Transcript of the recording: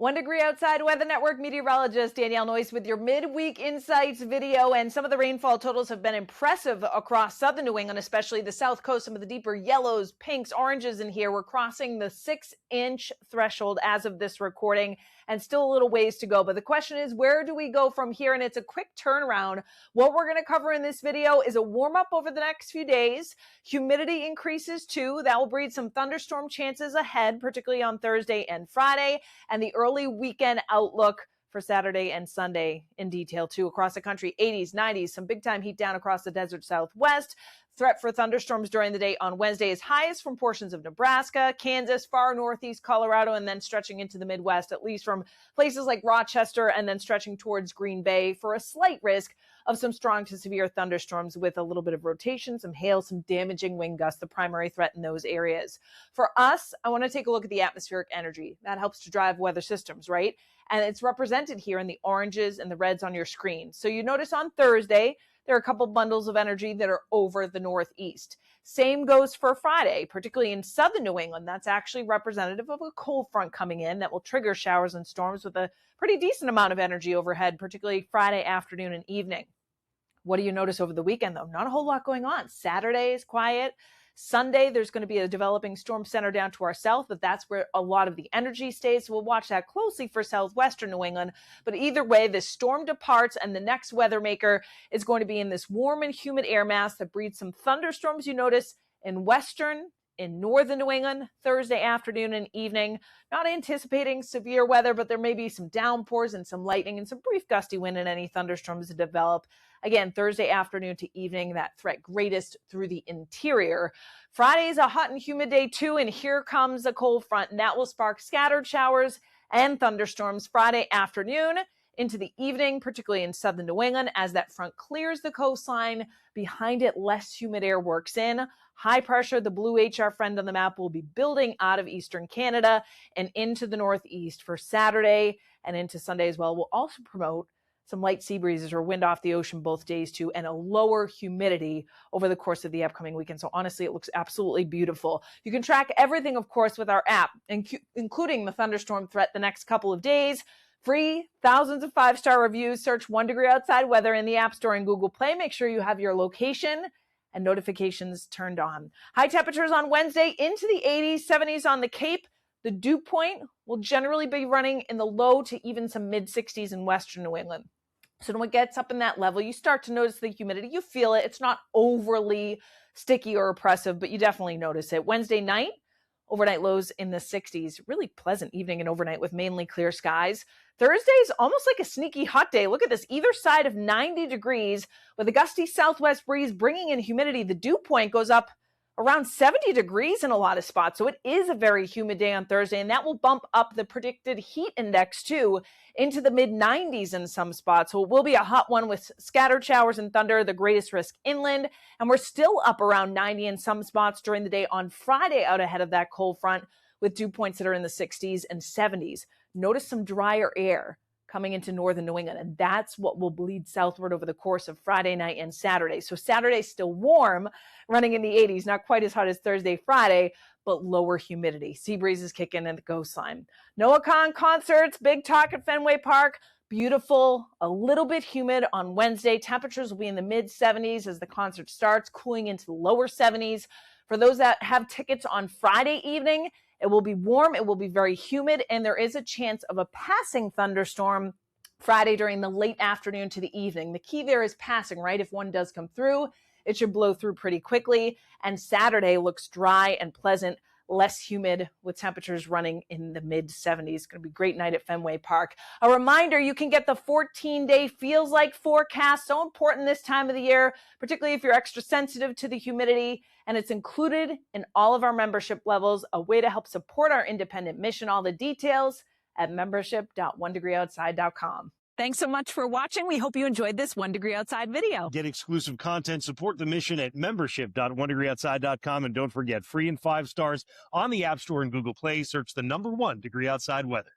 1 Degree Outside Weather Network meteorologist Danielle Noyes with your midweek insights video. And some of the rainfall totals have been impressive across southern New England, especially the south coast. Some of the deeper yellows, pinks, oranges in here. We're crossing the 6-inch threshold as of this recording, and still a little ways to go. But the question is, where do we go from here? And it's a quick turnaround. What we're going to cover in this video is a warm up over the next few days. Humidity increases too. That will breed some thunderstorm chances ahead, particularly on Thursday and Friday, and the early weekend outlook for Saturday and Sunday in detail too across the country. 80s, 90s, some big time heat down across the desert Southwest. Threat for thunderstorms during the day on Wednesday is highest from portions of Nebraska, Kansas, far northeast Colorado, and then stretching into the Midwest, at least from places like Rochester, and then stretching towards Green Bay for a slight risk of some strong to severe thunderstorms with a little bit of rotation, some hail, some damaging wind gusts, the primary threat in those areas. For us, I want to take a look at the atmospheric energy. That helps to drive weather systems, right? And it's represented here in the oranges and the reds on your screen. So you notice on Thursday, there are a couple bundles of energy that are over the northeast. Same goes for Friday, particularly in southern New England. That's actually representative of a cold front coming in that will trigger showers and storms with a pretty decent amount of energy overhead, particularly Friday afternoon and evening. What do you notice over the weekend, though? Not a whole lot going on. Saturday is quiet. Sunday, there's going to be a developing storm center down to our south, but that's where a lot of the energy stays. So we'll watch that closely for southwestern New England. But either way, this storm departs, and the next weather maker is going to be in this warm and humid air mass that breeds some thunderstorms you notice in western, in northern New England, Thursday afternoon and evening. Not anticipating severe weather, but there may be some downpours and some lightning and some brief gusty wind and any thunderstorms to develop. Again, Thursday afternoon to evening, that threat greatest through the interior. Friday is a hot and humid day too, and here comes a cold front, and that will spark scattered showers and thunderstorms Friday afternoon into the evening, particularly in southern New England, as that front clears the coastline. Behind it, less humid air works in. High pressure, the blue HR friend on the map, will be building out of eastern Canada and into the northeast for Saturday and into Sunday as well. We'll also promote some light sea breezes or wind off the ocean both days too, and a lower humidity over the course of the upcoming weekend. So honestly, it looks absolutely beautiful. You can track everything, of course, with our app, including the thunderstorm threat the next couple of days. Free, thousands of 5-star reviews. Search 1 Degree Outside Weather in the App Store and Google Play. Make sure you have your location and notifications turned on. High temperatures on Wednesday into the 80s, 70s on the Cape. The dew point will generally be running in the low to even some mid-60s in western New England. So when it gets up in that level, you start to notice the humidity. You feel it. It's not overly sticky or oppressive, but you definitely notice it. Wednesday night, overnight lows in the 60s. Really pleasant evening and overnight with mainly clear skies. Thursday is almost like a sneaky hot day. Look at this, either side of 90 degrees with a gusty southwest breeze bringing in humidity. The dew point goes up around 70 degrees in a lot of spots. So it is a very humid day on Thursday, and that will bump up the predicted heat index too into the mid 90s in some spots. So it will be a hot one with scattered showers and thunder, the greatest risk inland. And we're still up around 90 in some spots during the day on Friday out ahead of that cold front with dew points that are in the 60s and 70s. Notice some drier air coming into northern New England, and that's what will bleed southward over the course of Friday night and Saturday. So Saturday's still warm, running in the 80s, not quite as hot as Thursday, Friday, but lower humidity. Sea breezes kick in at the coastline. Noah Khan concerts, big talk at Fenway Park. Beautiful, a little bit humid on Wednesday. Temperatures will be in the mid 70s as the concert starts, cooling into the lower 70s. For those that have tickets on Friday evening, it will be warm, it will be very humid, and there is a chance of a passing thunderstorm Friday during the late afternoon to the evening. The key there is passing, right? If one does come through, it should blow through pretty quickly. And Saturday looks dry and pleasant, less humid with temperatures running in the mid 70s. It's going to be a great night at Fenway Park. A reminder, you can get the 14-day feels like forecast. So important this time of the year, particularly if you're extra sensitive to the humidity. And it's included in all of our membership levels, a way to help support our independent mission. All the details at membership.onedegreeoutside.com. Thanks so much for watching. We hope you enjoyed this 1 Degree Outside video. Get exclusive content, support the mission at membership.onedegreeoutside.com. And don't forget, free and 5 stars on the App Store and Google Play. Search the number 1 Degree Outside Weather.